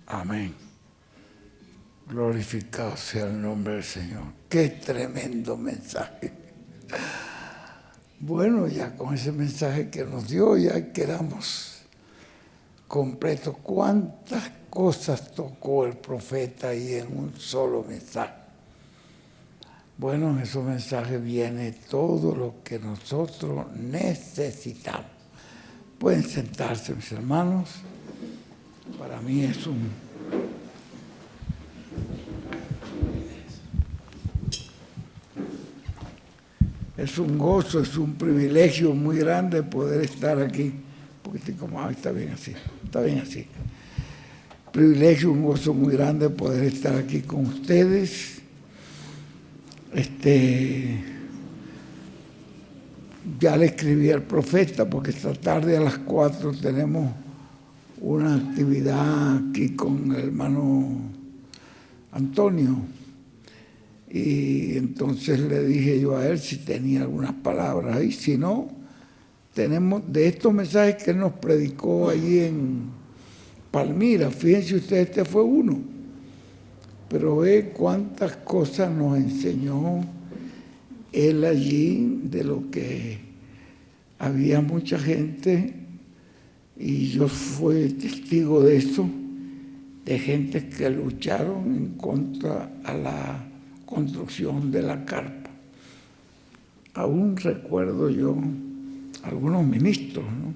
Amén. Glorificado sea el nombre del Señor. Qué tremendo mensaje. Bueno, ya con ese mensaje que nos dio, ya quedamos completos. ¿Cuántas cosas tocó el profeta ahí en un solo mensaje? Bueno, en esos mensajes viene todo lo que nosotros necesitamos. Pueden sentarse, mis hermanos. Para mí es un gozo, es un privilegio muy grande poder estar aquí. Porque estoy como, está bien así, está bien así. Privilegio, un gozo muy grande poder estar aquí con ustedes. Ya le escribí al profeta porque esta tarde a las 4 tenemos una actividad aquí con el hermano Antonio. Y entonces le dije yo a él si tenía algunas palabras ahí. Si no, tenemos de estos mensajes que él nos predicó allí en Palmira. Fíjense ustedes, este fue uno. Pero ve cuántas cosas nos enseñó él allí, de lo que había mucha gente, y yo fui testigo de eso, de gente que lucharon en contra a la construcción de la carpa. Aún recuerdo yo algunos ministros, ¿no?,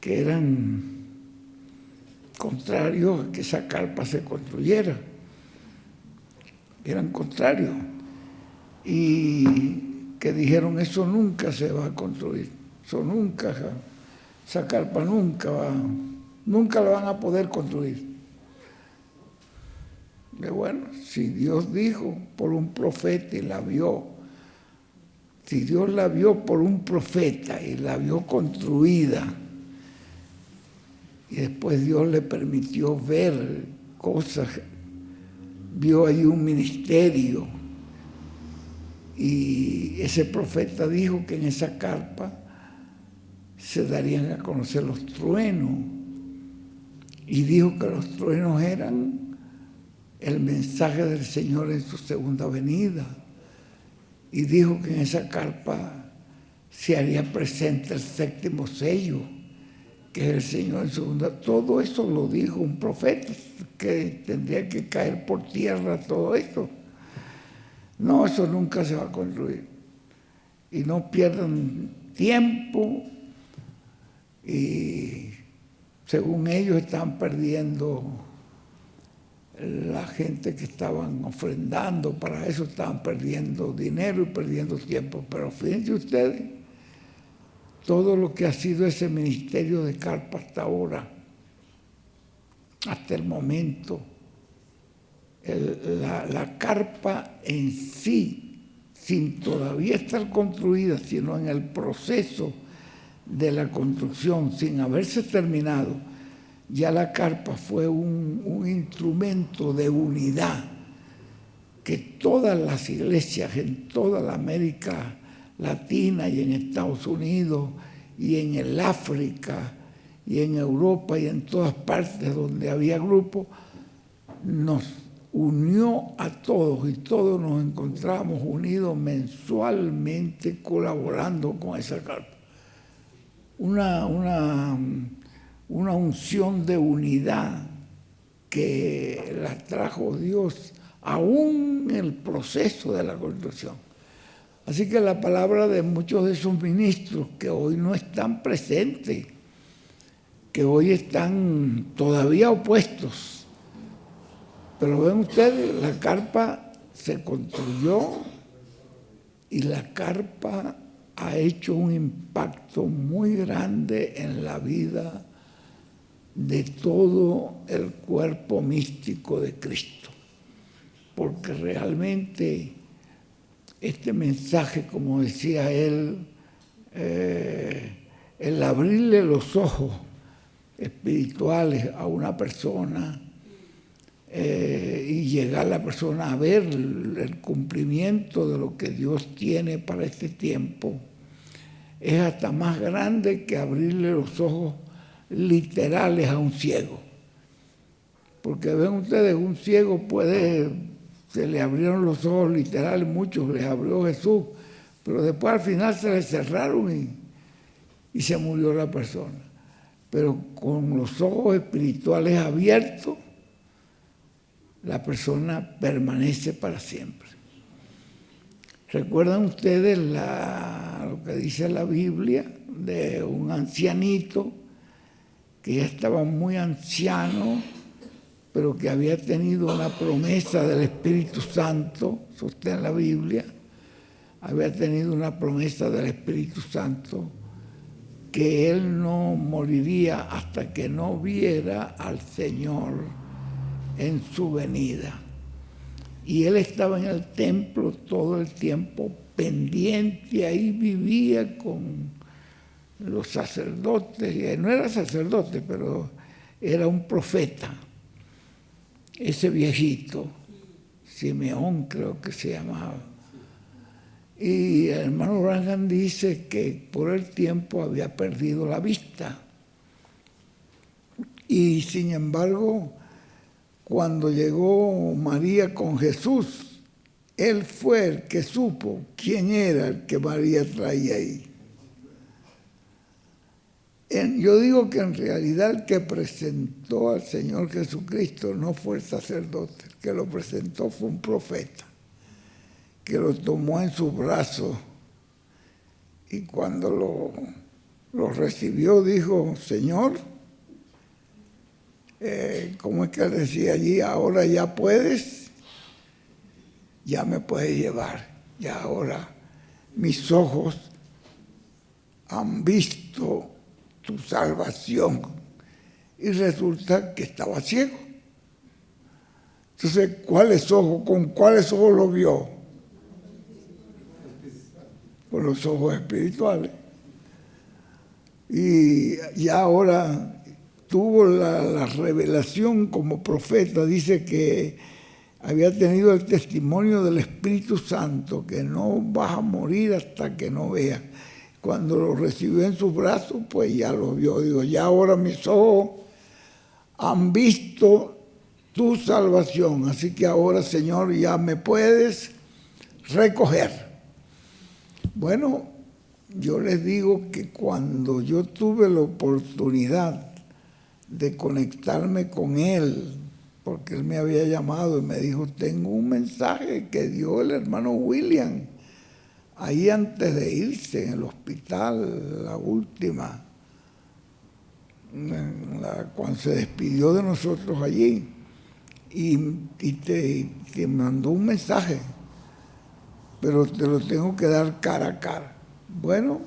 que eran contrarios a que esa carpa se construyera. Eran contrarios. Y que dijeron, eso nunca se va a construir, eso nunca, esa carpa nunca la van a poder construir. Y bueno, si Dios dijo por un profeta y la vio, si Dios la vio por un profeta y la vio construida, y después Dios le permitió ver cosas, vio ahí un ministerio, y ese profeta dijo que en esa carpa se darían a conocer los truenos, y dijo que los truenos eran el mensaje del Señor en su segunda venida, y dijo que en esa carpa se haría presente el séptimo sello, que es el Señor en su segunda. Todo eso lo dijo un profeta, que tendría que caer por tierra todo esto. No, eso nunca se va a construir. Y no pierdan tiempo. Y según ellos están perdiendo la gente que estaban ofrendando para eso, estaban perdiendo dinero y perdiendo tiempo. Pero fíjense ustedes todo lo que ha sido ese ministerio de carpa hasta ahora, hasta el momento. La carpa en sí, sin todavía estar construida, sino en el proceso de la construcción, sin haberse terminado, ya la carpa fue un instrumento de unidad que todas las iglesias en toda la América Latina y en Estados Unidos y en el África y en Europa y en todas partes donde había grupos, nos unió a todos y todos nos encontramos unidos mensualmente colaborando con esa carpa. Una unción de unidad que la trajo Dios aún en el proceso de la construcción. Así que la palabra de muchos de esos ministros que hoy no están presentes, que hoy están todavía opuestos, pero ven ustedes, la carpa se construyó y la carpa ha hecho un impacto muy grande en la vida de todo el cuerpo místico de Cristo. Porque realmente este mensaje, como decía él, el abrirle los ojos espirituales a una persona y llegar la persona a ver el cumplimiento de lo que Dios tiene para este tiempo, es hasta más grande que abrirle los ojos literales a un ciego. Porque ven ustedes, un ciego se le abrieron los ojos literal, muchos les abrió Jesús, pero después al final se le cerraron y se murió la persona. Pero con los ojos espirituales abiertos, la persona permanece para siempre. ¿Recuerdan ustedes lo que dice la Biblia de un ancianito que ya estaba muy anciano, pero que había tenido una promesa del Espíritu Santo? Eso está en la Biblia. Había tenido una promesa del Espíritu Santo que él no moriría hasta que no viera al Señor en su venida. Y él estaba en el templo todo el tiempo pendiente, ahí vivía con los sacerdotes. No era sacerdote, pero era un profeta. Ese viejito, Simeón creo que se llamaba. Y el hermano Branham dice que por el tiempo había perdido la vista. Y sin embargo, cuando llegó María con Jesús, él fue el que supo quién era el que María traía ahí. Yo digo que en realidad el que presentó al Señor Jesucristo no fue el sacerdote, el que lo presentó fue un profeta, que lo tomó en sus brazos y cuando lo recibió dijo: Señor, ¿cómo es que él decía allí? Ahora ya puedes, ya me puedes llevar, ya ahora mis ojos han visto tu salvación. Y resulta que estaba ciego. Entonces, ¿con cuáles ojos lo vio? Con los ojos espirituales. Y ahora tuvo la revelación como profeta. Dice que había tenido el testimonio del Espíritu Santo, que no vas a morir hasta que no veas. Cuando lo recibió en sus brazos, pues ya lo vio. Digo, ya ahora mis ojos han visto tu salvación. Así que ahora, Señor, ya me puedes recoger. Bueno, yo les digo que cuando yo tuve la oportunidad de conectarme con él, porque él me había llamado y me dijo: tengo un mensaje que dio el hermano William ahí antes de irse en el hospital, la última, cuando se despidió de nosotros allí, y te mandó un mensaje, pero te lo tengo que dar cara a cara. Bueno,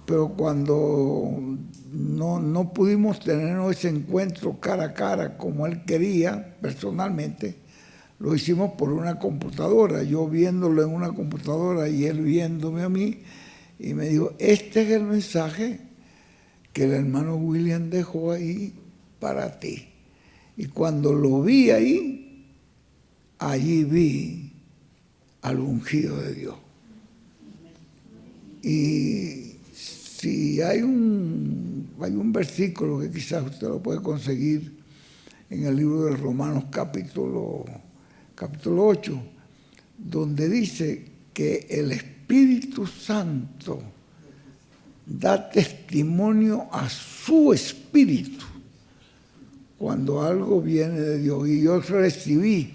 pero cuando no pudimos tener ese encuentro cara a cara como él quería personalmente, lo hicimos por una computadora, yo viéndolo en una computadora y él viéndome a mí, y me dijo: este es el mensaje que el hermano William dejó ahí para ti. Y cuando lo vi ahí, allí vi al ungido de Dios. Y si hay un versículo que quizás usted lo puede conseguir en el libro de Romanos capítulo 8, donde dice que el Espíritu Santo da testimonio a su espíritu cuando algo viene de Dios. Y yo recibí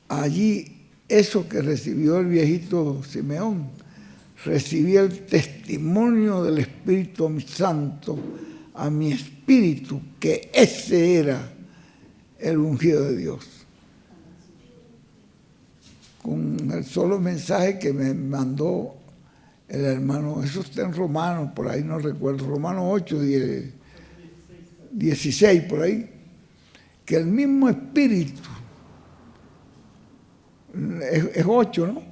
allí eso que recibió el viejito Simeón. Recibí el testimonio del Espíritu Santo a mi espíritu, que ese era el ungido de Dios. Con el solo mensaje que me mandó el hermano, eso está en Romanos, por ahí no recuerdo, Romanos 8, 16, por ahí, que el mismo espíritu, es 8, ¿no?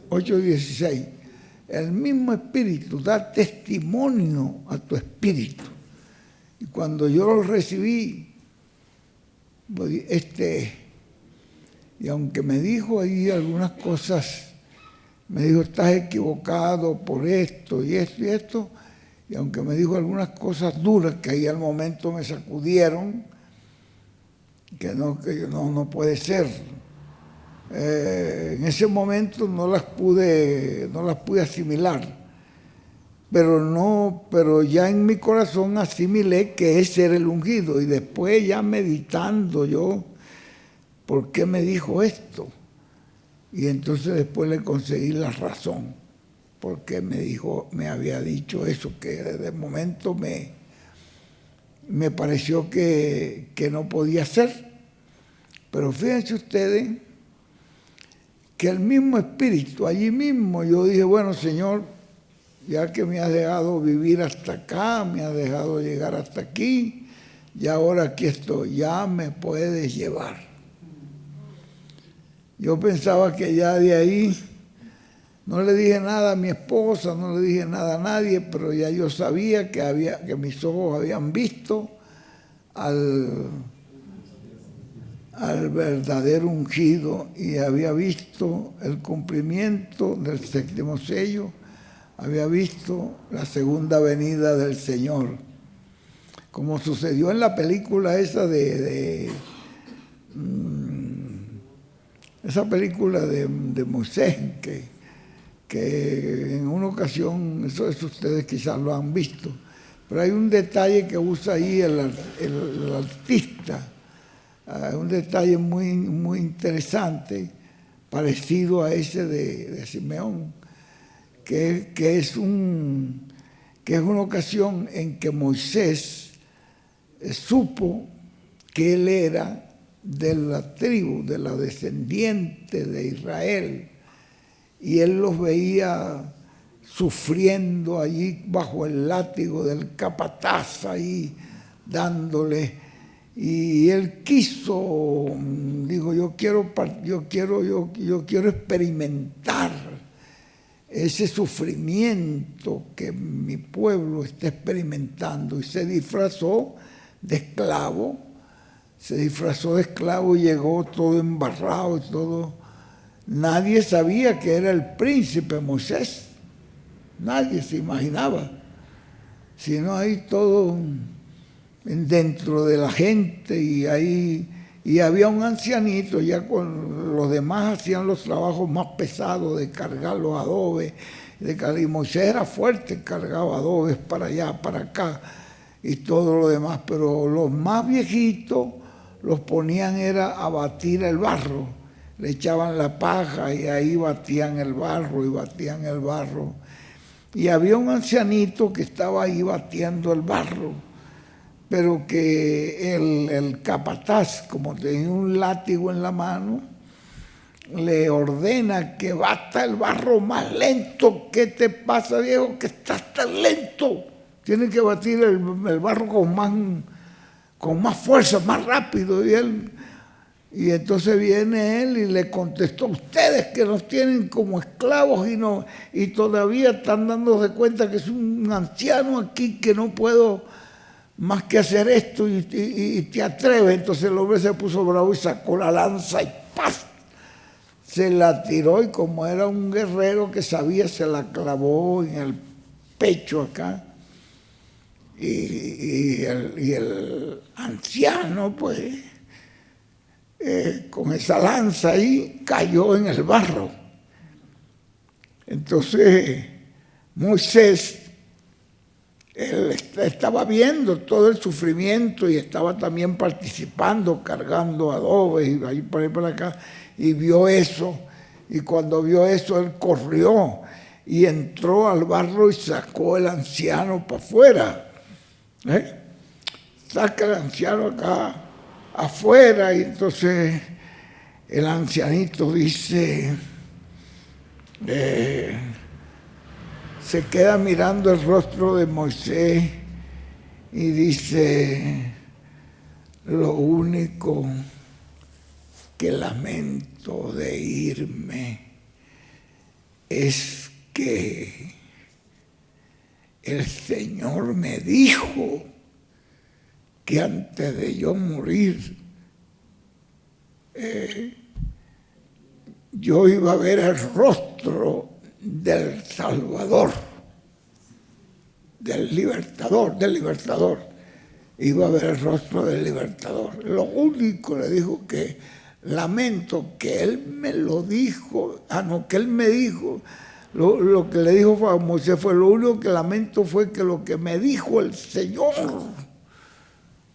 8, 16. El mismo espíritu da testimonio a tu espíritu. Y cuando yo lo recibí, y aunque me dijo ahí algunas cosas, me dijo: estás equivocado por esto y esto y esto, y aunque me dijo algunas cosas duras que ahí al momento me sacudieron, que no puede ser. En ese momento no las pude asimilar, pero ya en mi corazón asimilé que ese era el ungido, y después ya meditando yo, ¿por qué me dijo esto? Y entonces después le conseguí la razón, porque me había dicho eso, que de momento me pareció que no podía ser. Pero fíjense ustedes que el mismo espíritu, allí mismo yo dije, bueno, Señor, ya que me has dejado vivir hasta acá, me has dejado llegar hasta aquí, y ahora aquí estoy, ya me puedes llevar. Yo pensaba que ya de ahí no le dije nada a mi esposa, no le dije nada a nadie, pero ya yo sabía que mis ojos habían visto al verdadero ungido, y había visto el cumplimiento del 7º sello, había visto la segunda venida del Señor, como sucedió en la película esa esa película de Moisés, que en una ocasión, eso ustedes quizás lo han visto, pero hay un detalle que usa ahí el artista, un detalle muy, muy interesante, parecido a ese de Simeón, que es una ocasión en que Moisés supo que él era de la tribu, de la descendiente de Israel, y él los veía sufriendo allí bajo el látigo del capataz, ahí dándole, y él quiso, dijo, yo quiero experimentar ese sufrimiento que mi pueblo está experimentando, y se disfrazó de esclavo, y llegó todo embarrado y todo. Nadie sabía que era el príncipe Moisés, nadie se imaginaba, sino ahí todo dentro de la gente, y había un ancianito, ya con los demás hacían los trabajos más pesados de cargar los adobes, y Moisés era fuerte, cargaba adobes para allá, para acá y todo lo demás, pero los más viejitos los ponían era a batir el barro, le echaban la paja y ahí batían el barro, y había un ancianito que estaba ahí batiendo el barro, pero que el capataz, como tenía un látigo en la mano, le ordena que bata el barro más lento. ¿Qué te pasa, viejo, que estás tan lento? Tienes que batir el barro con más fuerza, más rápido. Y entonces viene él y le contestó, ustedes que nos tienen como esclavos y todavía están dándose cuenta que es un anciano aquí, que no puedo más que hacer esto, y te atreves. Entonces el hombre se puso bravo y sacó la lanza y ¡paz! Se la tiró, y como era un guerrero que sabía, se la clavó en el pecho acá. Y el anciano, pues, con esa lanza ahí, cayó en el barro. Entonces Moisés, él estaba viendo todo el sufrimiento y estaba también participando, cargando adobes y ahí para acá, y vio eso. Y cuando vio eso, él corrió y entró al barro y sacó el anciano para afuera. Saca el anciano acá afuera, y entonces el ancianito dice, se queda mirando el rostro de Moisés y dice, lo único que lamento de irme es que el Señor me dijo que antes de yo morir, yo iba a ver el rostro del Salvador, del libertador. iba a ver el rostro del libertador. Lo único le dijo que lamento que él me lo dijo, que él me dijo, lo que le dijo a Moisés fue, lo único que lamento fue que lo que me dijo el Señor,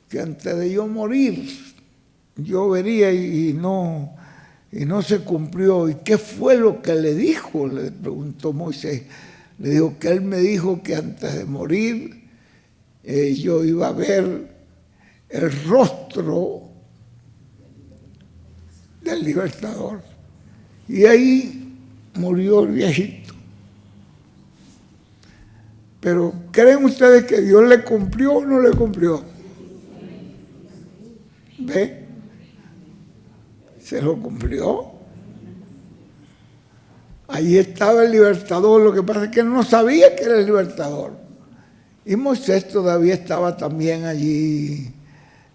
que antes de yo morir, yo vería y no se cumplió. ¿Y qué fue lo que le dijo? Le preguntó Moisés. Le dijo que él me dijo que antes de morir yo iba a ver el rostro del libertador. Y ahí murió el viejito. Pero ¿creen ustedes que Dios le cumplió o no le cumplió? ¿Ve? Se lo cumplió. Ahí estaba el libertador, lo que pasa es que él no sabía que era el libertador. Y Moisés todavía estaba también allí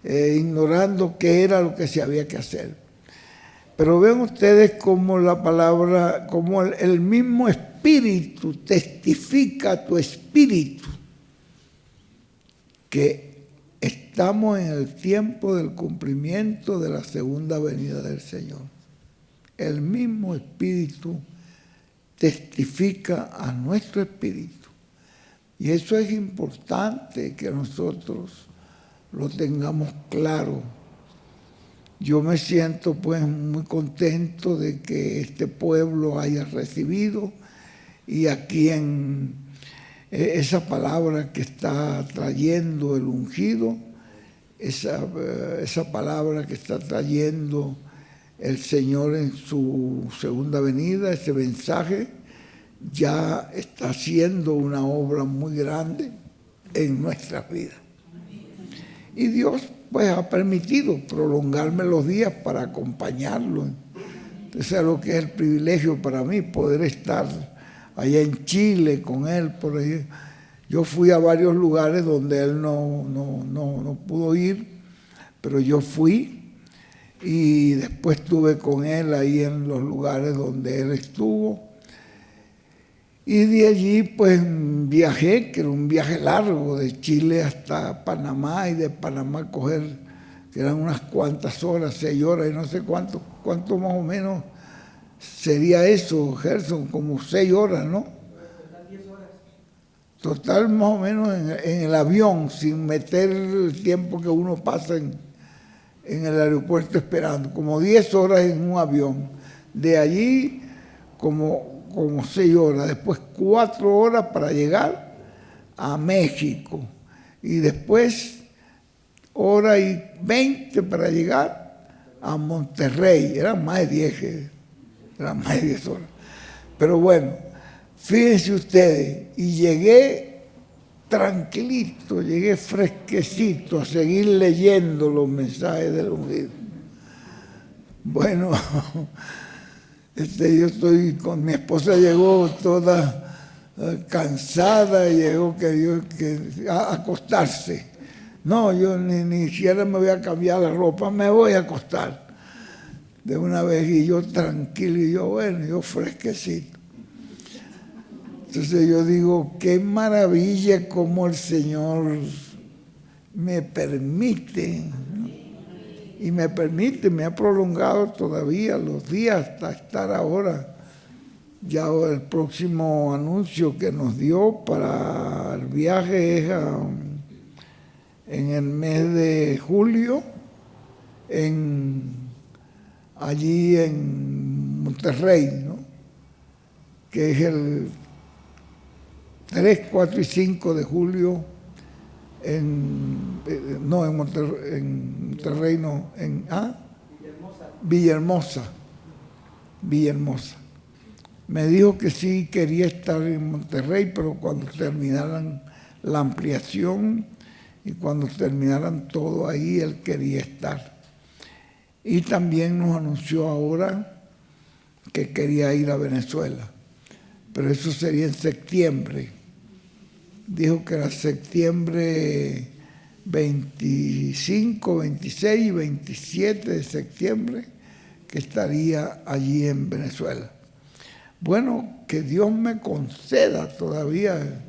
ignorando qué era lo que se había que hacer. Pero ven ustedes cómo la palabra, cómo el mismo Espíritu testifica a tu espíritu que estamos en el tiempo del cumplimiento de la segunda venida del Señor. El mismo Espíritu testifica a nuestro espíritu. Y eso es importante que nosotros lo tengamos claro. Yo me siento pues muy contento de que este pueblo haya recibido y aquí en esa palabra que está trayendo el ungido, esa palabra que está trayendo el Señor en su segunda venida, ese mensaje ya está haciendo una obra muy grande en nuestras vidas. Y Dios pues ha permitido prolongarme los días para acompañarlo. Entonces, lo que es el privilegio para mí, poder estar allá en Chile con él. Por ahí. Yo fui a varios lugares donde él no pudo ir, pero yo fui y después estuve con él ahí en los lugares donde él estuvo. Y de allí pues viajé, que era un viaje largo, de Chile hasta Panamá y de Panamá coger, que eran unas cuantas horas, 6 horas y no sé cuánto más o menos sería eso, Gerson, como 6 horas, ¿no? Total más o menos en el avión, sin meter el tiempo que uno pasa en el aeropuerto esperando, como 10 horas en un avión. De allí como 6 horas, después 4 horas para llegar a México y después 1:20 para llegar a Monterrey. Eran más de 10 horas. Pero bueno, fíjense ustedes, y llegué tranquilito, llegué fresquecito a seguir leyendo los mensajes del ungido. Bueno, yo estoy con mi esposa, llegó toda cansada, llegó a acostarse. No, yo ni siquiera me voy a cambiar la ropa, me voy a acostar de una vez. Y yo tranquilo, y yo fresquecito. Entonces yo digo, qué maravilla como el Señor me permite, y me ha prolongado todavía los días hasta estar ahora. Ya el próximo anuncio que nos dio para el viaje es en el mes de julio, allí en Monterrey, ¿no? Que es el 3, 4 y 5 de julio en Monterrey, no, Villahermosa. Me dijo que sí quería estar en Monterrey, pero cuando terminaran la ampliación y cuando terminaran todo ahí, él quería estar. Y también nos anunció ahora que quería ir a Venezuela, pero eso sería en septiembre. Dijo que era septiembre 25, 26 y 27 de septiembre que estaría allí en Venezuela. Bueno, que Dios me conceda todavía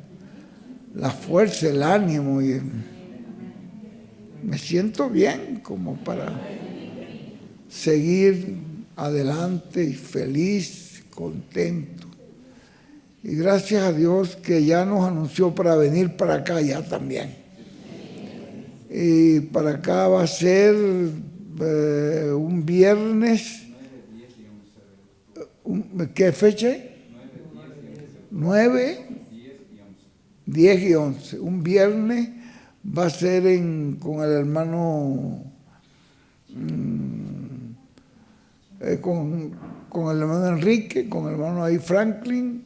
la fuerza, el ánimo me siento bien como para seguir adelante y feliz, contento. Y gracias a Dios que ya nos anunció para venir para acá ya también. Y para acá va a ser un viernes. ¿Qué fecha? 9, 10 y 11. Un viernes va a ser con el hermano, con el hermano Enrique, con el hermano ahí Franklin,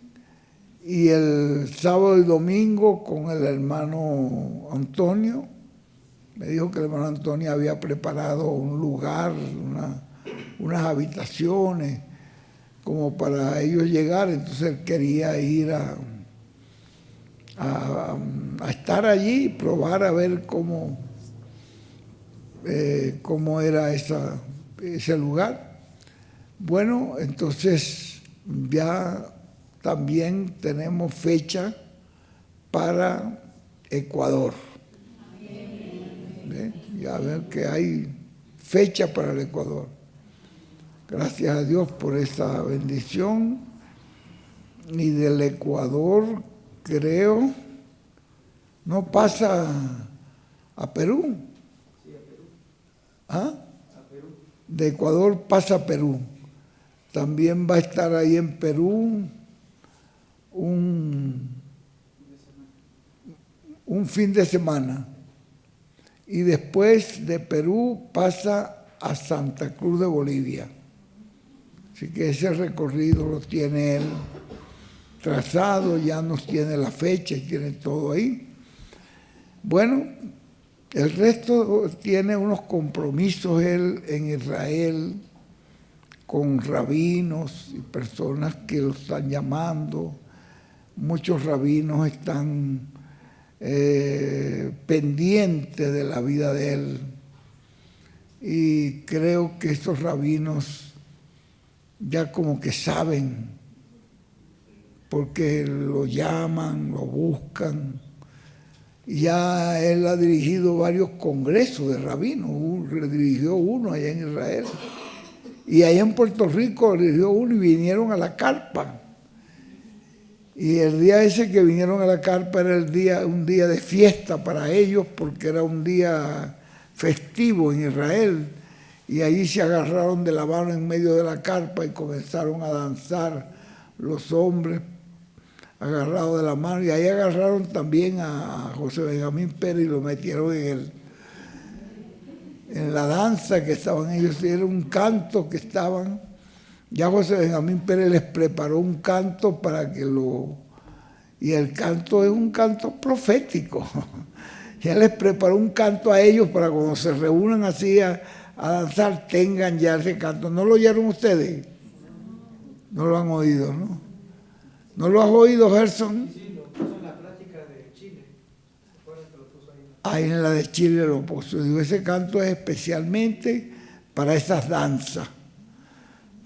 y el sábado y domingo con el hermano Antonio. Me dijo que el hermano Antonio había preparado un lugar, unas habitaciones, como para ellos llegar, entonces él quería ir a estar allí y probar a ver cómo era ese lugar. Bueno, entonces ya también tenemos fecha para Ecuador. Ya ver que hay fecha para el Ecuador. Gracias a Dios por esa bendición. Y del Ecuador, creo, no pasa a Perú. Sí, a Perú. ¿Ah? A Perú. De Ecuador pasa a Perú. También va a estar ahí en Perú un fin de semana. Y después de Perú pasa a Santa Cruz de Bolivia. Así que ese recorrido lo tiene él trazado, ya nos tiene la fecha y tiene todo ahí. Bueno, el resto tiene unos compromisos él en Israel con rabinos y personas que lo están llamando. Muchos rabinos están pendientes de la vida de él. Y creo que estos rabinos ya como que saben, porque lo llaman, lo buscan. Ya él ha dirigido varios congresos de rabinos, dirigió uno allá en Israel. Y allá en Puerto Rico dirigió uno y vinieron a la carpa. Y el día ese que vinieron a la carpa era un día de fiesta para ellos, porque era un día festivo en Israel. Y allí se agarraron de la mano en medio de la carpa y comenzaron a danzar los hombres agarrados de la mano. Y ahí agarraron también a José Benjamín Pérez y lo metieron en la danza que estaban ellos. Era un canto que estaban. Ya José Benjamín Pérez les preparó un canto para que y el canto es un canto profético. Ya les preparó un canto a ellos para cuando se reúnan así a danzar, tengan ya ese canto. ¿No lo oyeron ustedes? No lo han oído, ¿no? ¿No lo has oído, Gerson? Sí, lo puso en la plática de Chile. ¿Se acuerdan que lo puso ahí? Ahí en la de Chile lo puso. Digo, ese canto es especialmente para esas danzas.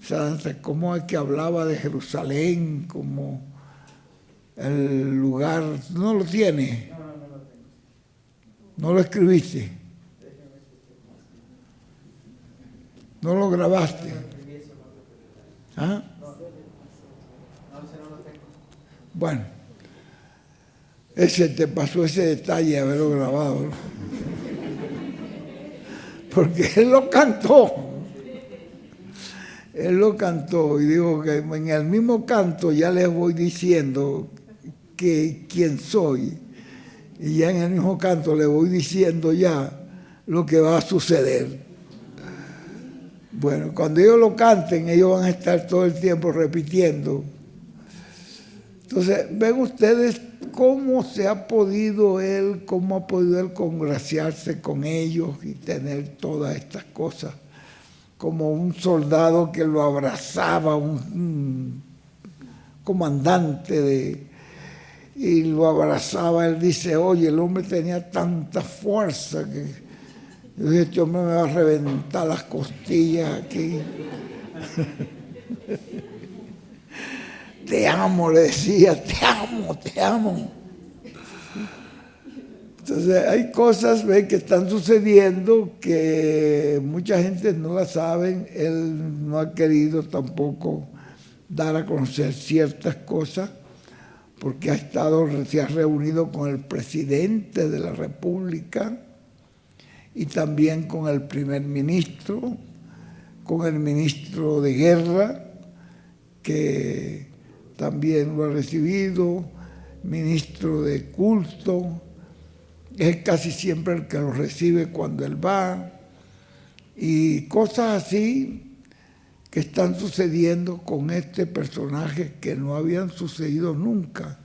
Esa danza, como el que hablaba de Jerusalén, como el lugar. ¿No lo tiene? No lo tengo. ¿No lo escribiste? ¿No lo grabaste? ¿Ah? No lo tengo. Bueno, te pasó ese detalle haberlo grabado, ¿no? Porque él lo cantó. Él lo cantó y dijo que en el mismo canto ya les voy diciendo quién soy. Y ya en el mismo canto le voy diciendo ya lo que va a suceder. Bueno, cuando ellos lo canten, ellos van a estar todo el tiempo repitiendo. Entonces, ven ustedes cómo ha podido él congraciarse con ellos y tener todas estas cosas. Como un soldado que lo abrazaba, un comandante y lo abrazaba. Él dice, oye, el hombre tenía tanta fuerza que yo dije, este hombre me va a reventar las costillas aquí. Te amo, le decía, te amo, te amo. Entonces hay cosas, ¿ve?, que están sucediendo que mucha gente no la sabe. Él no ha querido tampoco dar a conocer ciertas cosas porque se ha reunido con el presidente de la República y también con el primer ministro, con el ministro de Guerra, que también lo ha recibido, ministro de Culto. Es casi siempre el que lo recibe cuando él va, y cosas así que están sucediendo con este personaje que no habían sucedido nunca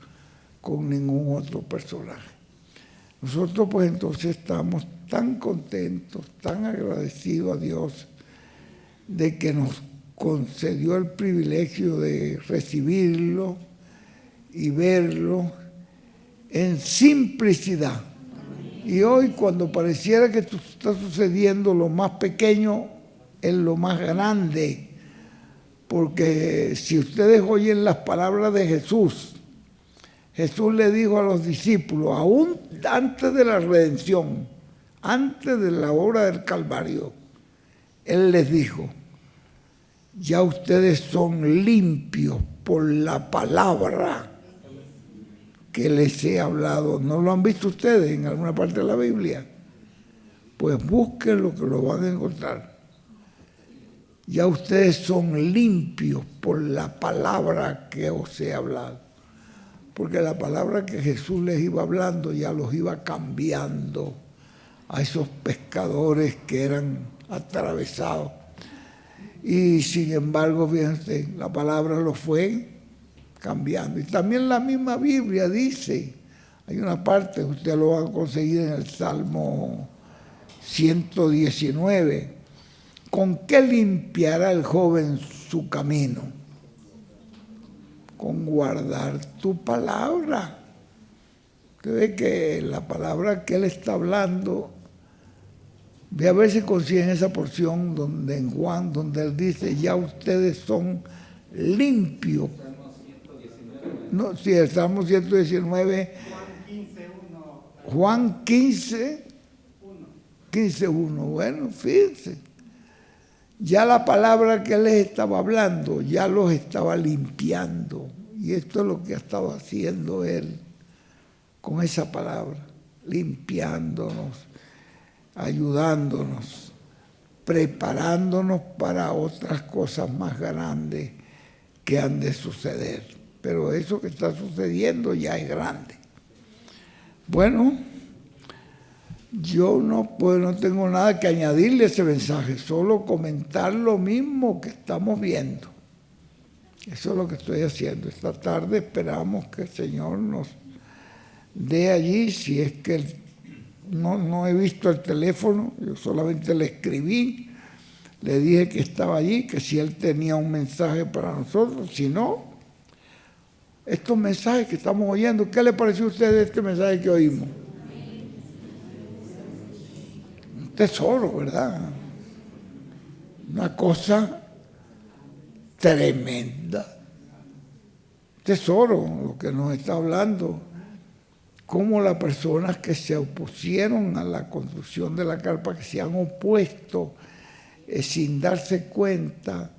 con ningún otro personaje. Nosotros pues entonces estamos tan contentos, tan agradecidos a Dios de que nos concedió el privilegio de recibirlo y verlo en simplicidad. Y hoy, cuando pareciera que está sucediendo lo más pequeño, es lo más grande. Porque si ustedes oyen las palabras de Jesús, Jesús le dijo a los discípulos, aún antes de la redención, antes de la obra del Calvario, Él les dijo, ya ustedes son limpios por la palabra que les he hablado. ¿No lo han visto ustedes en alguna parte de la Biblia? Pues búsquenlo, que lo van a encontrar. Ya ustedes son limpios por la palabra que os he hablado. Porque la palabra que Jesús les iba hablando ya los iba cambiando a esos pescadores que eran atravesados. Y sin embargo, fíjense, la palabra los fue cambiando. Y también la misma Biblia dice, hay una parte, usted lo va a conseguir en el Salmo 119, ¿con qué limpiará el joven su camino? Con guardar tu palabra. Usted ve que la palabra que él está hablando, ve a ver si consiguen esa porción donde en Juan, donde él dice, ya ustedes son limpios. No, sí, el Salmo 119. Juan 15, 1. Bueno, fíjense. Ya la palabra que él les estaba hablando, ya los estaba limpiando. Y esto es lo que ha estado haciendo él con esa palabra, limpiándonos, ayudándonos, preparándonos para otras cosas más grandes que han de suceder. Pero eso que está sucediendo ya es grande. Bueno, yo no tengo nada que añadirle a ese mensaje, solo comentar lo mismo que estamos viendo. Eso es lo que estoy haciendo. Esta tarde esperamos que el Señor nos dé allí, si es que no he visto el teléfono, yo solamente le escribí, le dije que estaba allí, que si él tenía un mensaje para nosotros, si no, estos mensajes que estamos oyendo, ¿qué le pareció a usted de este mensaje que oímos? Un tesoro, ¿verdad? Una cosa tremenda. Tesoro, lo que nos está hablando. Cómo las personas que se opusieron a la construcción de la carpa, que se han opuesto sin darse cuenta,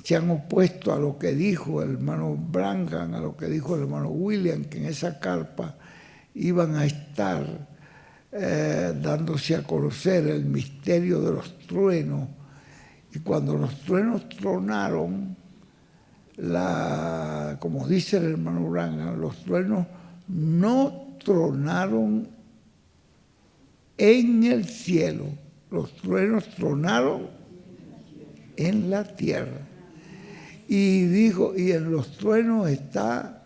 se han opuesto a lo que dijo el hermano Branham, a lo que dijo el hermano William, que en esa carpa iban a estar dándose a conocer el misterio de los truenos. Y cuando los truenos tronaron, como dice el hermano Branham, los truenos no tronaron en el cielo, los truenos tronaron en la tierra. Y dijo, y en los truenos está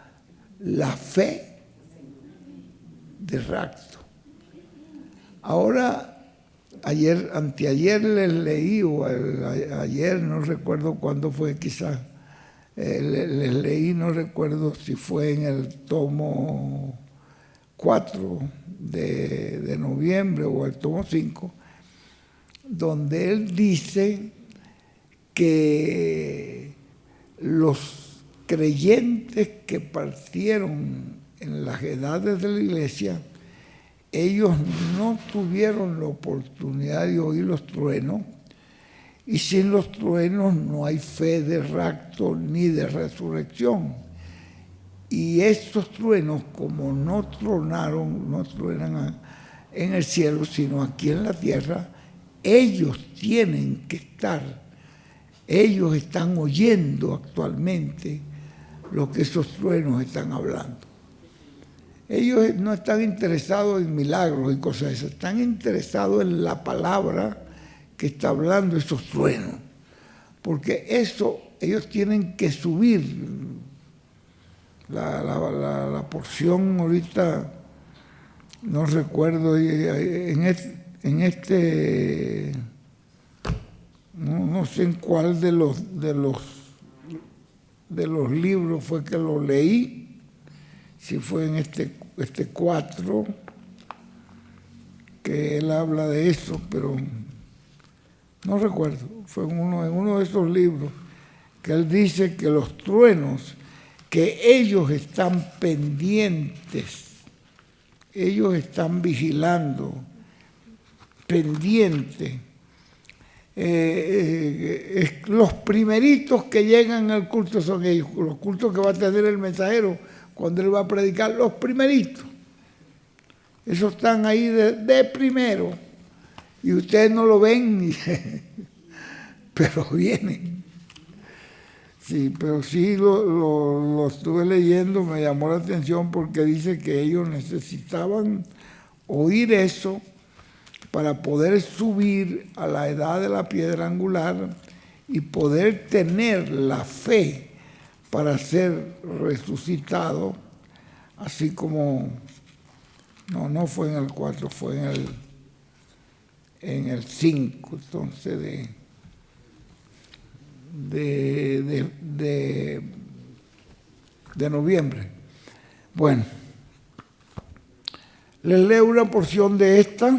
la fe de rapto. Ahora, anteayer les leí, o ayer, no recuerdo cuándo fue, quizás, les leí, no recuerdo si fue en el tomo 4 de noviembre o el tomo 5, donde él dice que los creyentes que partieron en las edades de la iglesia ellos no tuvieron la oportunidad de oír los truenos, y sin los truenos no hay fe de rapto ni de resurrección. Y estos truenos, como no truenan en el cielo, sino aquí en la tierra, ellos tienen que estar, ellos están oyendo actualmente lo que esos truenos están hablando. Ellos no están interesados en milagros y cosas esas, están interesados en la palabra que está hablando esos truenos, porque eso ellos tienen que subir. La porción ahorita no recuerdo no sé en cuál de los libros fue que lo leí, si fue en este 4 que él habla de eso, pero no recuerdo, fue en uno de esos libros que él dice que los truenos, que ellos están pendientes, ellos están vigilando, pendientes. Los primeritos que llegan al culto son ellos, los cultos que va a tener el mensajero cuando él va a predicar, los primeritos. Esos están ahí de primero, y ustedes no lo ven, pero vienen. Sí, pero sí lo estuve leyendo, me llamó la atención porque dice que ellos necesitaban oír eso para poder subir a la edad de la piedra angular y poder tener la fe para ser resucitado, así como, no fue en el 4, fue en el 5, entonces de noviembre. Bueno, les leo una porción de esta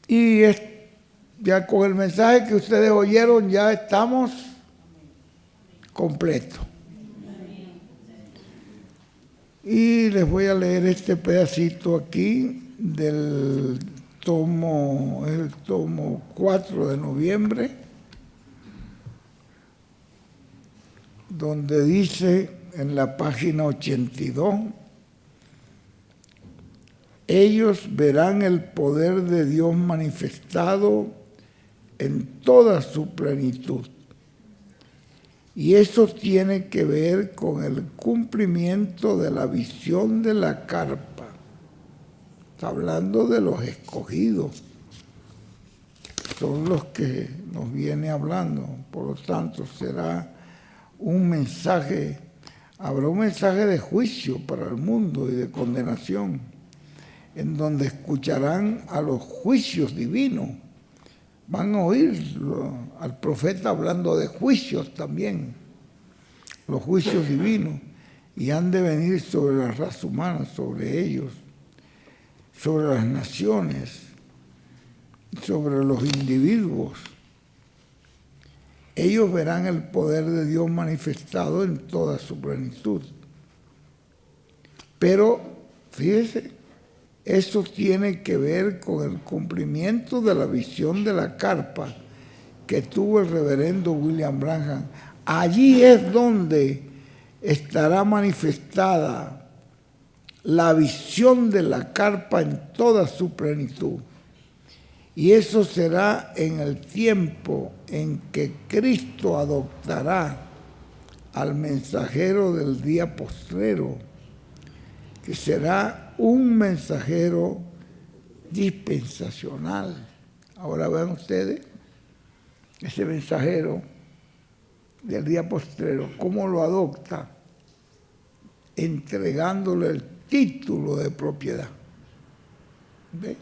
y ya con el mensaje que ustedes oyeron ya estamos completos. Y les voy a leer este pedacito aquí del tomo 4 de noviembre, donde dice en la página 82, ellos verán el poder de Dios manifestado en toda su plenitud. Y eso tiene que ver con el cumplimiento de la visión de la carpa. Está hablando de los escogidos. Son los que nos viene hablando. Por lo tanto, será un mensaje, habrá un mensaje de juicio para el mundo y de condenación, en donde escucharán a los juicios divinos. Van a oír al profeta hablando de juicios también, los juicios divinos, y han de venir sobre la raza humana, sobre ellos, sobre las naciones, sobre los individuos. Ellos verán el poder de Dios manifestado en toda su plenitud. Pero, fíjese, eso tiene que ver con el cumplimiento de la visión de la carpa que tuvo el reverendo William Branham. Allí es donde estará manifestada la visión de la carpa en toda su plenitud. Y eso será en el tiempo en que Cristo adoptará al mensajero del día postrero, que será un mensajero dispensacional. Ahora vean ustedes ese mensajero del día postrero, cómo lo adopta, entregándole el título de propiedad. ¿Ve?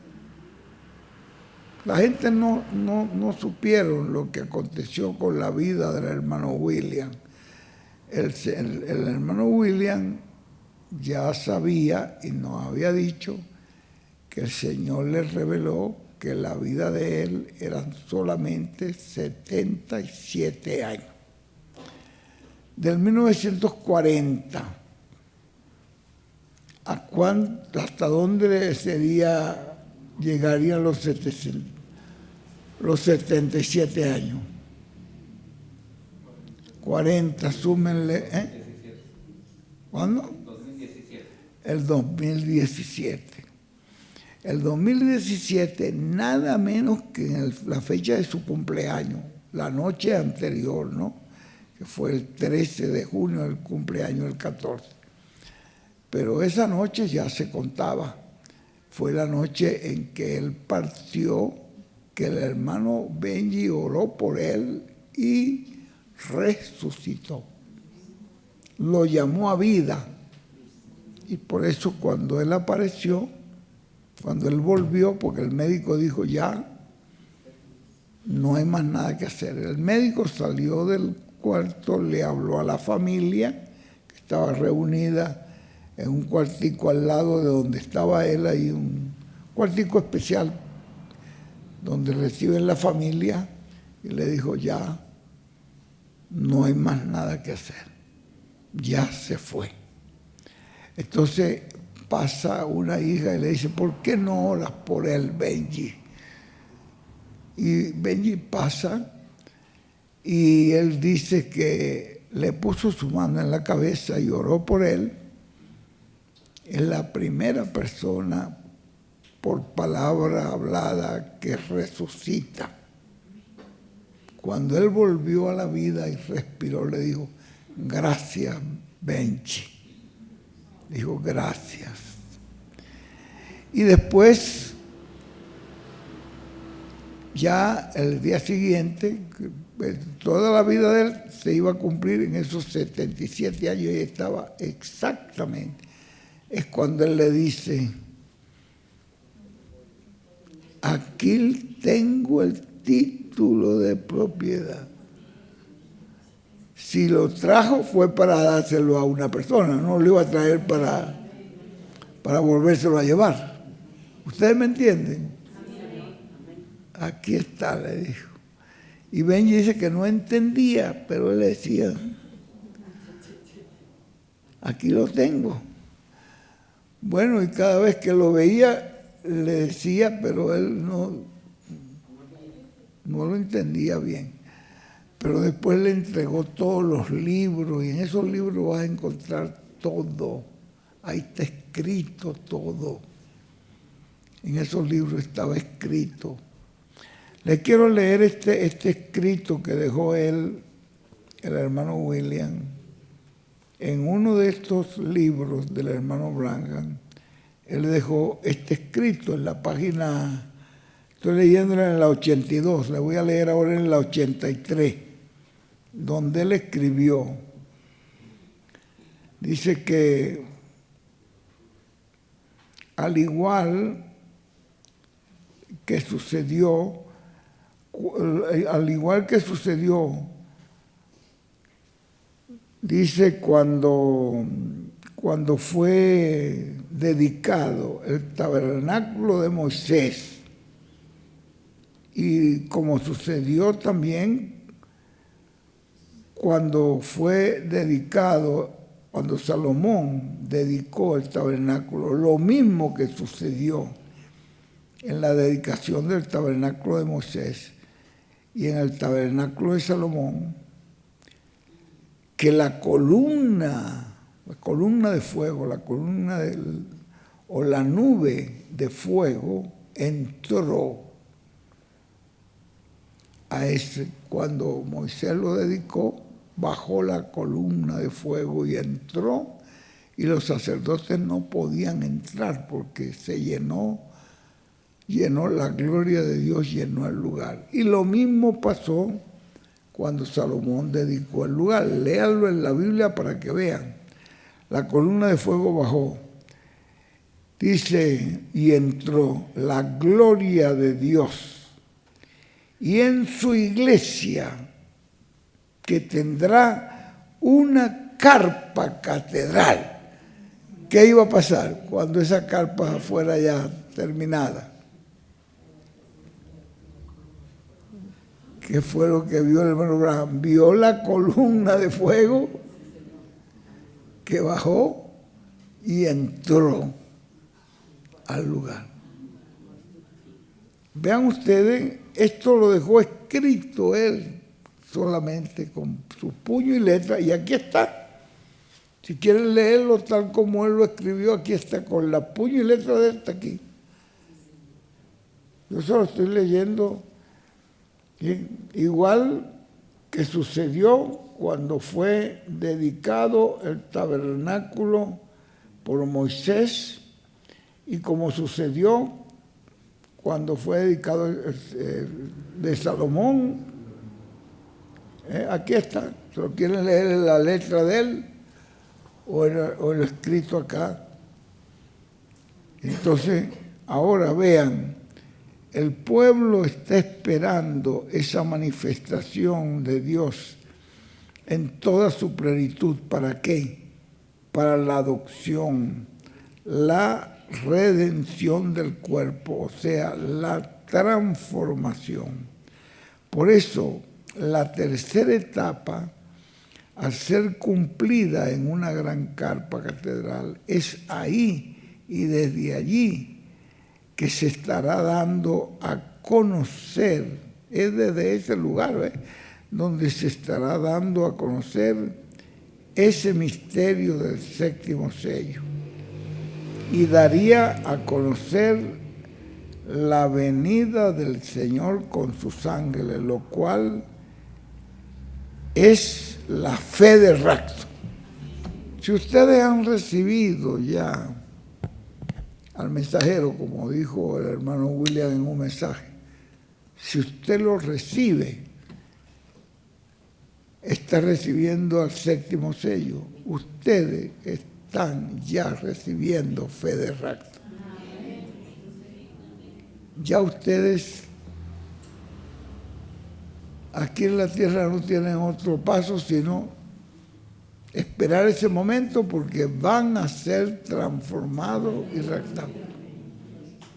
La gente no supieron lo que aconteció con la vida del hermano William. El hermano William ya sabía y nos había dicho que el Señor le reveló que la vida de él eran solamente 77 años. Del 1940 hasta dónde llegarían los 77 años. 40, súmenle. ¿Cuándo? 2017. El 2017. El 2017, nada menos que en la fecha de su cumpleaños, la noche anterior, ¿no? Que fue el 13 de junio, el cumpleaños el 14. Pero esa noche ya se contaba. Fue la noche en que él partió, que el hermano Benji oró por él y resucitó. Lo llamó a vida. Y por eso cuando él apareció, cuando él volvió, porque el médico dijo ya, no hay más nada que hacer. El médico salió del cuarto, le habló a la familia, que estaba reunida en un cuartico al lado de donde estaba él, hay un cuartico especial donde reciben la familia, y le dijo ya, no hay más nada que hacer, ya se fue. Entonces pasa una hija y le dice, ¿por qué no oras por él, Benji? Y Benji pasa y él dice que le puso su mano en la cabeza y oró por él. Es la primera persona por palabra hablada que resucita. Cuando él volvió a la vida y respiró, le dijo, gracias, Benji. Dijo, gracias. Y después, ya el día siguiente, toda la vida de él se iba a cumplir en esos 77 años y estaba exactamente. Es cuando él le dice, aquí tengo el título de propiedad. Si lo trajo fue para dárselo a una persona, no lo iba a traer para volvérselo a llevar. ¿Ustedes me entienden? Aquí está, le dijo. Y Benji dice que no entendía, pero él le decía, aquí lo tengo. Bueno, y cada vez que lo veía, le decía, pero él no lo entendía bien. Pero después le entregó todos los libros, y en esos libros vas a encontrar todo. Ahí está escrito todo. En esos libros estaba escrito. Les quiero leer este escrito que dejó él, el hermano William, en uno de estos libros del hermano Branham. Él dejó este escrito en la página, estoy leyéndola en la 82, le voy a leer ahora en la 83, donde él escribió. Dice que al igual que sucedió, dice cuando fue dedicado el tabernáculo de Moisés, y como sucedió también cuando fue dedicado, cuando Salomón dedicó el tabernáculo, lo mismo que sucedió en la dedicación del tabernáculo de Moisés y en el tabernáculo de Salomón, que la columna de fuego, o la nube de fuego entró a ese, cuando Moisés lo dedicó, bajó la columna de fuego y entró, y los sacerdotes no podían entrar porque se llenó la gloria de Dios, llenó el lugar. Y lo mismo pasó cuando Salomón dedicó el lugar. Léanlo en la Biblia para que vean. La columna de fuego bajó. Dice, y entró la gloria de Dios. Y en su iglesia, que tendrá una carpa catedral. ¿Qué iba a pasar cuando esa carpa fuera ya terminada? ¿Qué fue lo que vio el hermano Branham? Vio la columna de fuego que bajó y entró al lugar. Vean ustedes, esto lo dejó escrito él solamente con su puño y letra, y aquí está. Si quieren leerlo tal como él lo escribió, aquí está, con la puño y letra de él está aquí. Yo se lo estoy leyendo, ¿sí? Igual que sucedió cuando fue dedicado el tabernáculo por Moisés, y como sucedió cuando fue dedicado de Salomón. Aquí está, si lo quieren leer la letra de él o el escrito acá. Entonces, ahora vean, el pueblo está esperando esa manifestación de Dios en toda su plenitud. ¿Para qué? Para la adopción, la redención del cuerpo, o sea, la transformación. Por eso, la tercera etapa, al ser cumplida en una gran carpa catedral, es ahí y desde allí que se estará dando a conocer, es desde ese lugar, donde se estará dando a conocer ese misterio del séptimo sello, y daría a conocer la venida del Señor con sus ángeles, lo cual es la fe del rapto. Si ustedes han recibido ya al mensajero, como dijo el hermano William en un mensaje, si usted lo recibe, está recibiendo al séptimo sello. Ustedes están ya recibiendo fe de rapto. Ya ustedes aquí en la tierra no tienen otro paso sino esperar ese momento, porque van a ser transformados y raptados.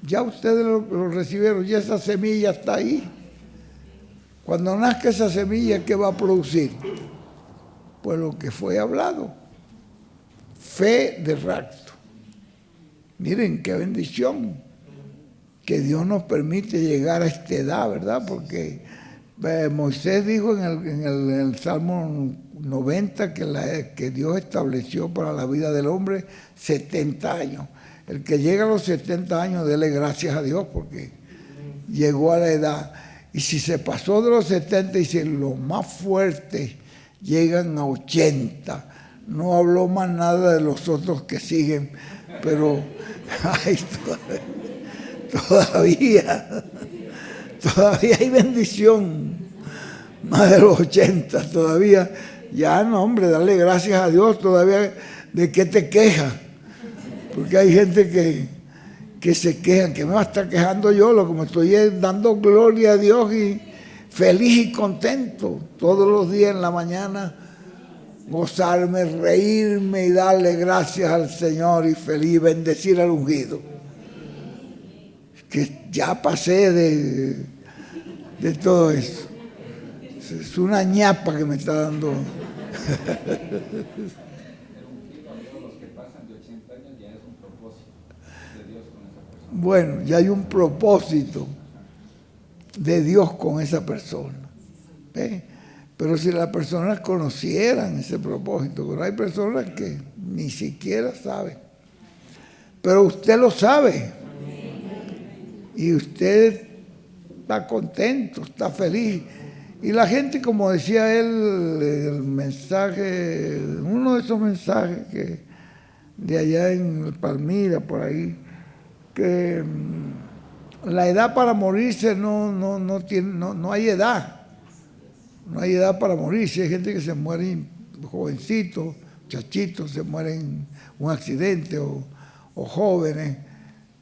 Ya ustedes lo recibieron, ya esa semilla está ahí. Cuando nazca esa semilla, ¿qué va a producir? Pues lo que fue hablado, fe de rapto. Miren qué bendición que Dios nos permite llegar a esta edad, ¿verdad? Porque Moisés dijo en el Salmo 90 que Dios estableció para la vida del hombre 70 años. El que llega a los 70 años, dele gracias a Dios porque llegó a la edad. Y si se pasó de los 70, y si los más fuertes llegan a 80, no habló más nada de los otros que siguen, pero ay, todavía hay bendición, más de los 80, todavía, ya no, hombre, dale gracias a Dios, todavía, ¿de qué te quejas? Porque hay gente que se quejan, que me va a estar quejando yo, lo que me estoy dando gloria a Dios y feliz y contento todos los días en la mañana, gozarme, reírme y darle gracias al Señor y feliz, bendecir al ungido. Que ya pasé de todo eso. Es una ñapa que me está dando. Bueno, ya hay un propósito de Dios con esa persona. ¿Ve? Pero si las personas conocieran ese propósito, pero hay personas que ni siquiera saben. Pero usted lo sabe. Y usted está contento, está feliz. Y la gente, como decía él, el mensaje, uno de esos mensajes que de allá en Palmira, por ahí, que la edad para morirse no hay edad. No hay edad para morirse. Hay gente que se muere jovencitos, chachitos, se mueren en un accidente, o jóvenes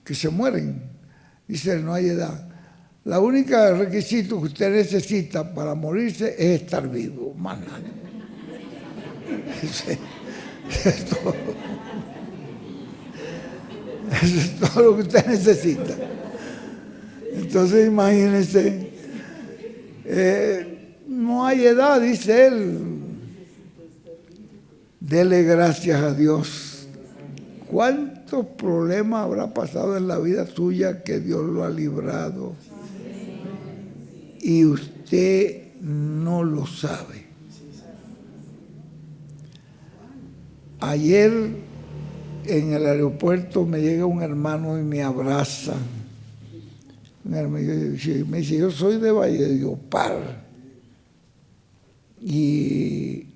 que se mueren. Dice, no hay edad. La única requisito que usted necesita para morirse es estar vivo, más nada. Eso es todo lo que usted necesita. Entonces imagínense, no hay edad, dice él. Dele gracias a Dios ¿Cuántos problemas habrá pasado en la vida suya que Dios lo ha librado? Y usted no lo sabe. Ayer en el aeropuerto me llega un hermano y me abraza. Me dice, yo soy de Valledupar. Y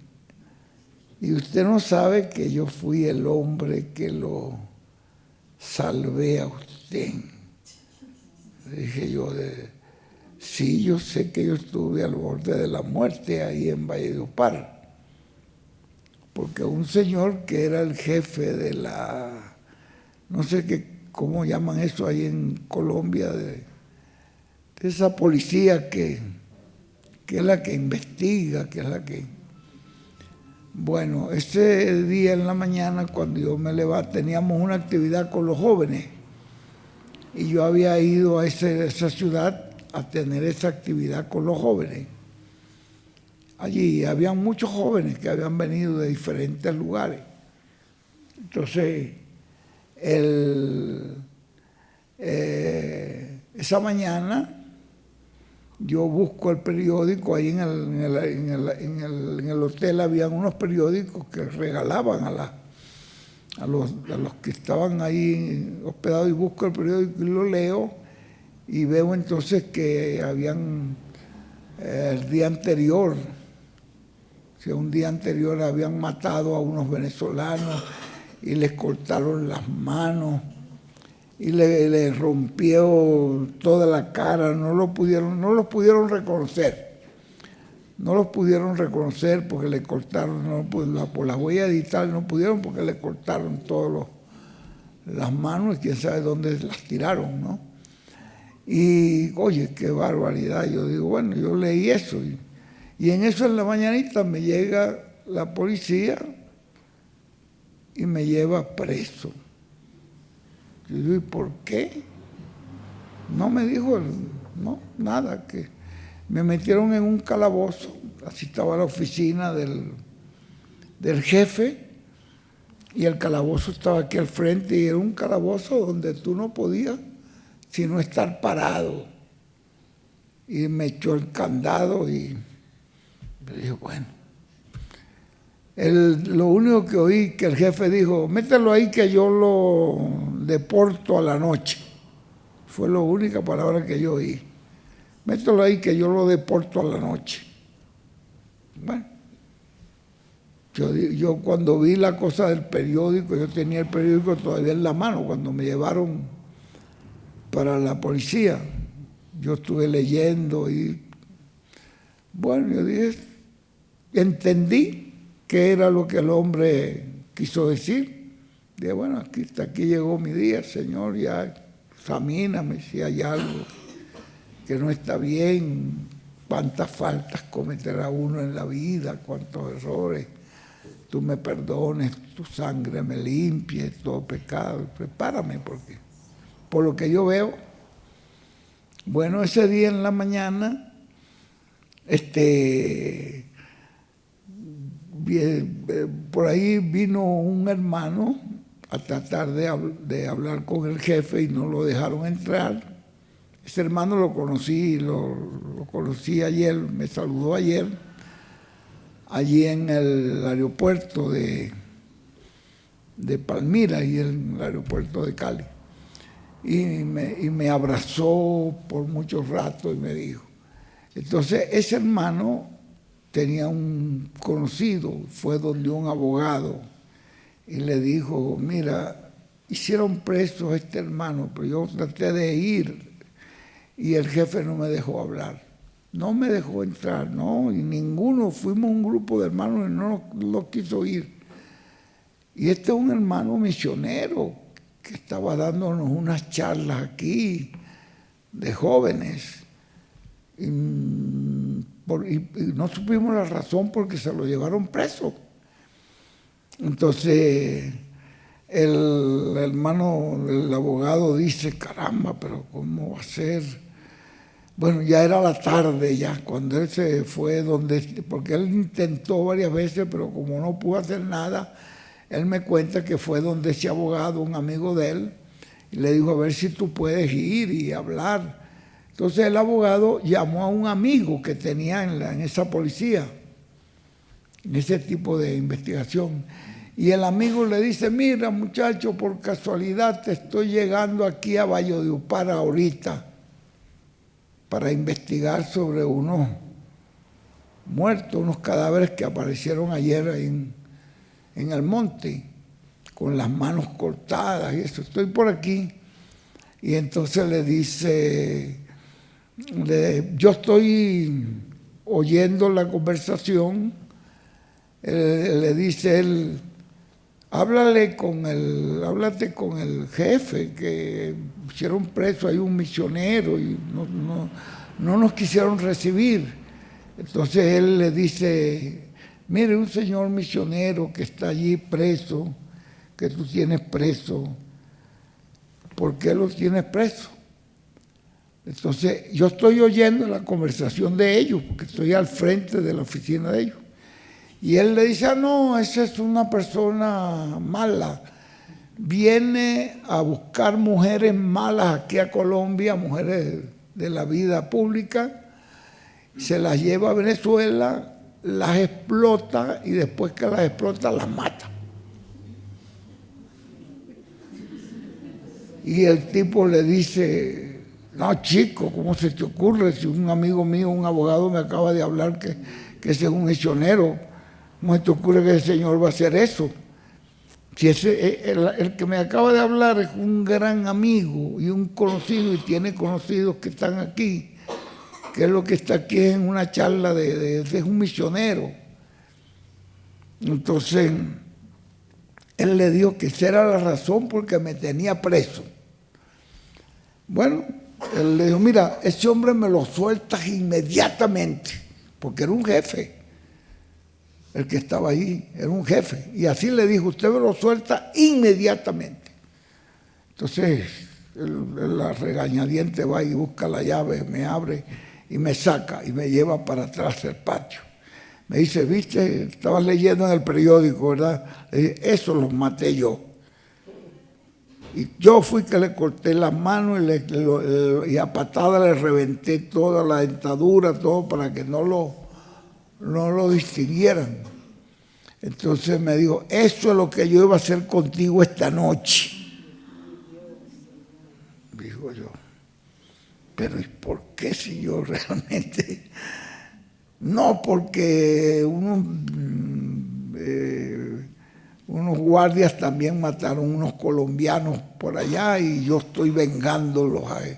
usted no sabe que yo fui el hombre que lo salvé a usted. Le dije yo, sí, yo sé que yo estuve al borde de la muerte ahí en Valledupar. Porque un señor que era el jefe de la, no sé qué, cómo llaman eso ahí en Colombia, de esa policía que es la que investiga, que es la que... Bueno, ese día en la mañana, cuando yo me levanté, teníamos una actividad con los jóvenes y yo había ido a esa ciudad a tener esa actividad con los jóvenes. Allí había muchos jóvenes que habían venido de diferentes lugares. Entonces, esa mañana yo busco el periódico, ahí en el hotel habían unos periódicos que regalaban a los que estaban ahí hospedados, y busco el periódico y lo leo y veo entonces que habían el día anterior, un día anterior habían matado a unos venezolanos y les cortaron las manos y le rompió toda la cara, no los pudieron reconocer. No los pudieron reconocer porque le cortaron, por las huellas digitales no pudieron porque le cortaron todas las manos y quién sabe dónde las tiraron, ¿no? Y, oye, qué barbaridad. Yo digo, bueno, yo leí eso. Y en eso en la mañanita me llega la policía y me lleva preso. Yo digo, ¿y por qué? No me dijo, no, nada, que me metieron en un calabozo. Así estaba la oficina del jefe y el calabozo estaba aquí al frente y era un calabozo donde tú no podías sino estar parado. Y me echó el candado y me dije, bueno. Lo único que oí que el jefe dijo, mételo ahí que yo lo deporto a la noche. Fue la única palabra que yo oí. Mételo ahí que yo lo deporto a la noche. Bueno, yo cuando vi la cosa del periódico, yo tenía el periódico todavía en la mano cuando me llevaron para la policía. Yo estuve leyendo y bueno, yo dije, entendí qué era lo que el hombre quiso decir. Dije, bueno, hasta aquí llegó mi día, Señor, ya examíname si hay algo que no está bien, cuántas faltas cometerá uno en la vida, cuántos errores, tú me perdones, tu sangre me limpie todo pecado, prepárame porque por lo que yo veo. Bueno, ese día en la mañana, por ahí vino un hermano a tratar de hablar con el jefe y no lo dejaron entrar. Ese hermano lo conocí ayer, me saludó ayer, allí en el aeropuerto de Palmira y en el aeropuerto de Cali. Y me abrazó por mucho rato y me dijo. Entonces ese hermano tenía un conocido, fue donde un abogado y le dijo, mira, hicieron preso a este hermano, pero yo traté de ir y el jefe no me dejó hablar, no me dejó entrar, no, y ninguno, fuimos un grupo de hermanos y no lo quiso ir. Y este es un hermano misionero que estaba dándonos unas charlas aquí de jóvenes y no supimos la razón porque se lo llevaron preso. Entonces el hermano, el abogado dice, caramba, pero ¿cómo va a ser? Bueno, ya era la tarde ya, cuando él se fue porque él intentó varias veces, pero como no pudo hacer nada, él me cuenta que fue donde ese abogado, un amigo de él, y le dijo, a ver si tú puedes ir y hablar. Entonces el abogado llamó a un amigo que tenía en esa policía, en ese tipo de investigación. Y el amigo le dice, mira muchacho, por casualidad te estoy llegando aquí a Valledupar ahorita para investigar sobre unos muertos, unos cadáveres que aparecieron ayer ahí en el monte, con las manos cortadas y eso. Estoy por aquí. Y entonces le dice, yo estoy oyendo la conversación, le dice él, háblate con el jefe, que pusieron preso ahí un misionero y no nos quisieron recibir. Entonces él le dice, mire, un señor misionero que está allí preso, que tú tienes preso, ¿por qué lo tienes preso? Entonces yo estoy oyendo la conversación de ellos, porque estoy al frente de la oficina de ellos. Y él le dice, no, esa es una persona mala. Viene a buscar mujeres malas aquí a Colombia, mujeres de la vida pública, se las lleva a Venezuela, las explota y después que las explota las mata. Y el tipo le dice, no chico, ¿cómo se te ocurre? Si un amigo mío, un abogado me acaba de hablar que ese es un misionero, ¿cómo se te ocurre que el señor va a hacer eso? Si el que me acaba de hablar es un gran amigo y un conocido, y tiene conocidos que están aquí, que es lo que está aquí en una charla es un misionero. Entonces, él le dijo que esa era la razón porque me tenía preso. Bueno, él le dijo, mira, ese hombre me lo sueltas inmediatamente, porque era un jefe. El que estaba ahí era un jefe. Y así le dijo, usted me lo suelta inmediatamente. Entonces, la regañadiente va y busca la llave, me abre y me saca y me lleva para atrás del patio. Me dice, viste, estabas leyendo en el periódico, ¿verdad? Le dije, eso los maté yo. Y yo fui que le corté las manos y a patada le reventé toda la dentadura, todo para que no lo distinguieran. Entonces me dijo, eso es lo que yo iba a hacer contigo esta noche. Digo yo, pero ¿y por qué si yo realmente? No, porque unos guardias también mataron unos colombianos por allá y yo estoy vengándolos a él.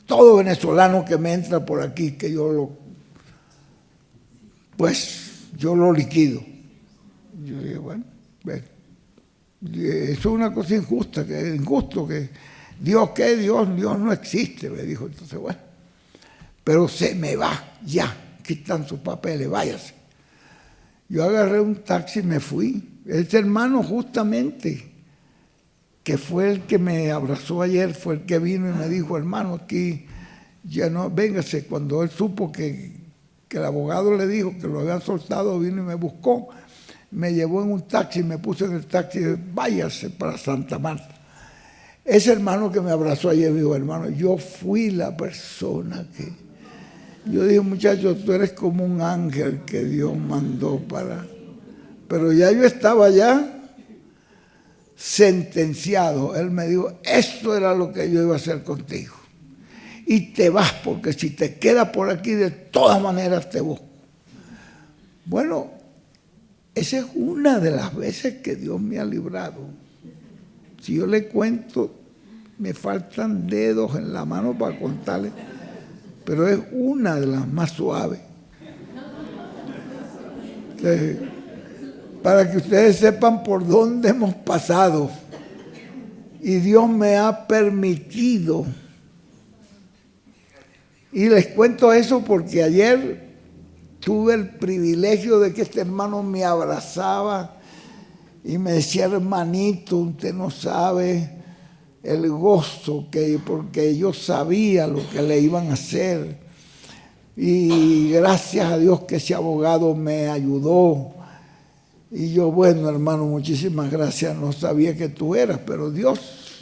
Todo venezolano que me entra por aquí, que yo lo liquido. Yo dije, bueno, eso es una cosa injusta, que es injusto, que Dios no existe, me dijo. Entonces, bueno, pero se me va, ya, aquí están sus papeles, váyase. Yo agarré un taxi y me fui. Ese hermano justamente, que fue el que me abrazó ayer, fue el que vino y me dijo, hermano, aquí ya no, véngase. Cuando él supo que el abogado le dijo que lo habían soltado, vino y me buscó, me llevó en un taxi, me puso en el taxi, váyase para Santa Marta. Ese hermano que me abrazó ayer me dijo, hermano, yo fui la persona que... Yo dije, muchacho, tú eres como un ángel que Dios mandó para... Pero ya yo estaba ya sentenciado. Él me dijo, esto era lo que yo iba a hacer contigo. Y te vas, porque si te quedas por aquí, de todas maneras te busco. Bueno, esa es una de las veces que Dios me ha librado. Si yo le cuento, me faltan dedos en la mano para contarle, pero es una de las más suaves. Entonces, para que ustedes sepan por dónde hemos pasado. Y Dios me ha permitido. Y les cuento eso porque ayer tuve el privilegio de que este hermano me abrazaba y me decía, hermanito, usted no sabe el gozo porque yo sabía lo que le iban a hacer. Y gracias a Dios que ese abogado me ayudó. Y yo, bueno, hermano, muchísimas gracias, no sabía que tú eras, pero Dios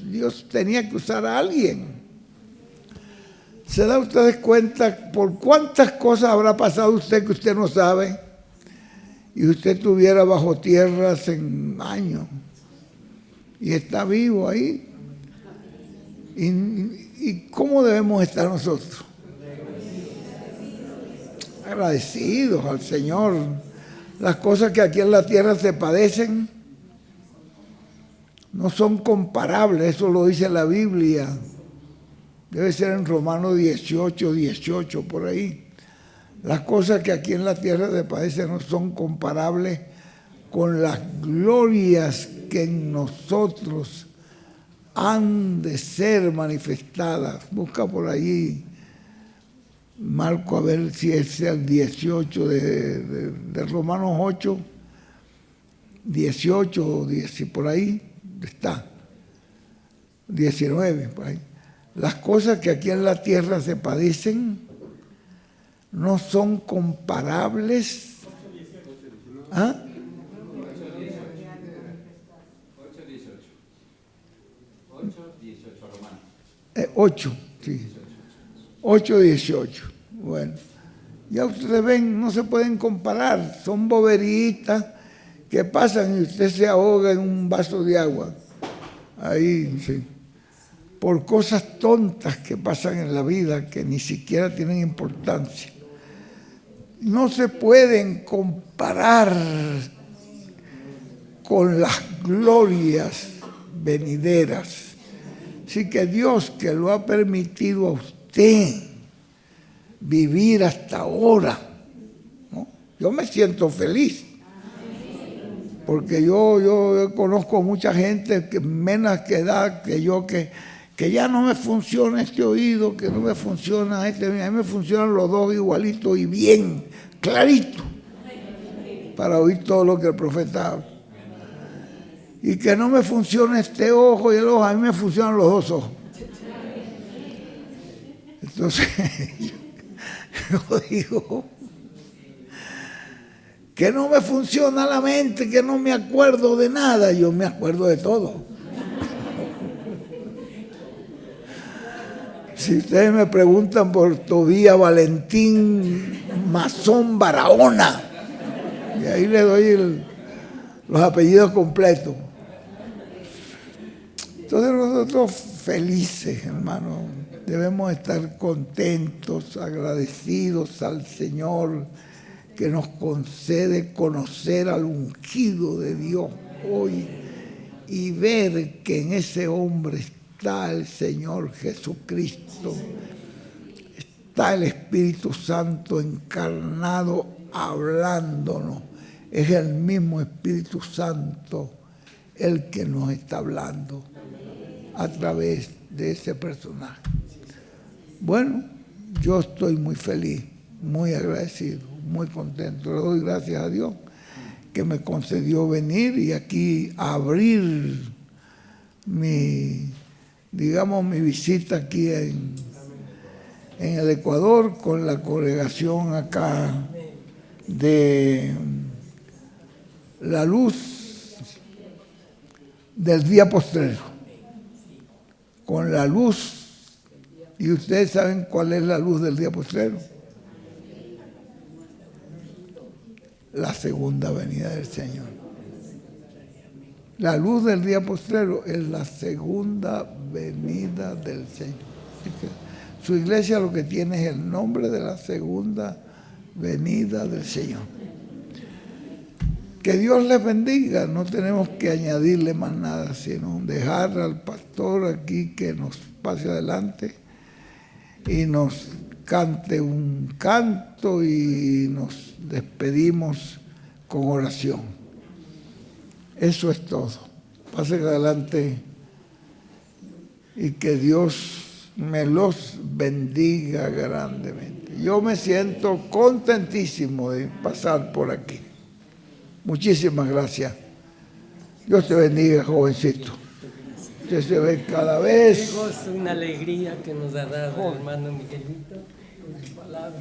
tenía que usar a alguien. ¿Se da ustedes cuenta por cuántas cosas habrá pasado usted que usted no sabe? Y usted estuviera bajo tierra hace años y está vivo ahí. ¿Y cómo debemos estar nosotros? Agradecidos al Señor. Las cosas que aquí en la tierra se padecen no son comparables, eso lo dice la Biblia. Debe ser en Romanos 18, por ahí. Las cosas que aquí en la tierra se padecen no son comparables con las glorias que en nosotros han de ser manifestadas. Busca por ahí, Marco, a ver si es el 18 de Romanos 8, 18 o 10, por ahí está, 19, por ahí. Las cosas que aquí en la tierra se padecen no son comparables. ¿Ah? 8, sí. 8:18. Bueno, ya ustedes ven, no se pueden comparar, son boberitas que pasan y usted se ahoga en un vaso de agua. Ahí, sí. Por cosas tontas que pasan en la vida que ni siquiera tienen importancia. No se pueden comparar con las glorias venideras. Así que Dios, que lo ha permitido a usted vivir hasta ahora, ¿no? Yo me siento feliz, porque yo conozco mucha gente que menos que edad que yo, que ya no me funciona este oído, que no me funciona este, a mí me funcionan los dos igualitos y bien, clarito, para oír todo lo que el profeta habla. Y que no me funciona este ojo y el ojo, a mí me funcionan los dos ojos. Entonces, yo digo, que no me funciona la mente, que no me acuerdo de nada, yo me acuerdo de todo. Si ustedes me preguntan por Tobías Valentín Mazón Barahona, y ahí le doy los apellidos completos. Entonces nosotros felices, hermano, debemos estar contentos, agradecidos al Señor que nos concede conocer al ungido de Dios hoy y ver que en ese hombre está el Señor Jesucristo, está el Espíritu Santo encarnado hablándonos. Es el mismo Espíritu Santo el que nos está hablando a través de ese personaje. Bueno, yo estoy muy feliz, muy agradecido, muy contento. Le doy gracias a Dios que me concedió venir y aquí abrir mi visita aquí en el Ecuador con la congregación acá de la luz del día postrero. Con la luz, y ustedes saben cuál es la luz del día postrero. La segunda venida del Señor. La luz del día postrero es la segunda venida del Señor. Su iglesia lo que tiene es el nombre de la segunda venida del Señor. Que Dios les bendiga, no tenemos que añadirle más nada, sino dejar al pastor aquí que nos pase adelante y nos cante un canto y nos despedimos con oración. Eso es todo. Pasen adelante y que Dios me los bendiga grandemente. Yo me siento contentísimo de pasar por aquí. Muchísimas gracias. Dios te bendiga, jovencito. Usted se ve cada vez. Qué gozo, una alegría que nos ha dado el hermano Miguelito con su palabra.